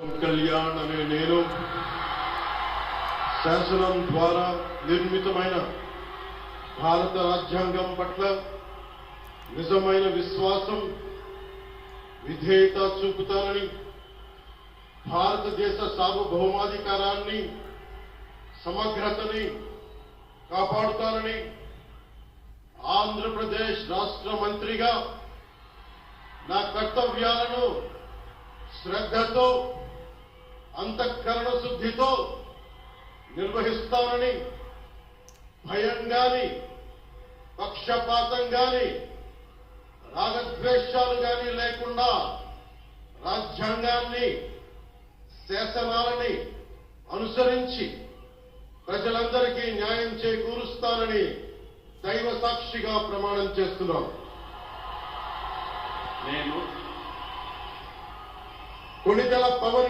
కళ్యాణ్ అనే నేను శాసనం ద్వారా నిర్మితమైన భారత రాజ్యాంగం పట్ల నిజమైన విశ్వాసం విధేయత చూపుతానని, భారతదేశ సార్వభౌమాధికారాన్ని సమగ్రతని కాపాడుతానని ఆంధ్రప్రదేశ్ రాష్ట్ర మంత్రిగా నా కర్తవ్యాలను శ్రద్ధతో అంతఃకరణ శుద్ధితో నిర్వహిస్తానని, భయం గాని పక్షపాతం గాని రాగద్వేషాలు గాని లేకుండా రాజ్యాంగాన్ని శాసనాలని అనుసరించి ప్రజలందరికీ న్యాయం చేకూరుస్తానని దైవ సాక్షిగా ప్రమాణం చేస్తున్నాను. నేను కొణిదెల పవన్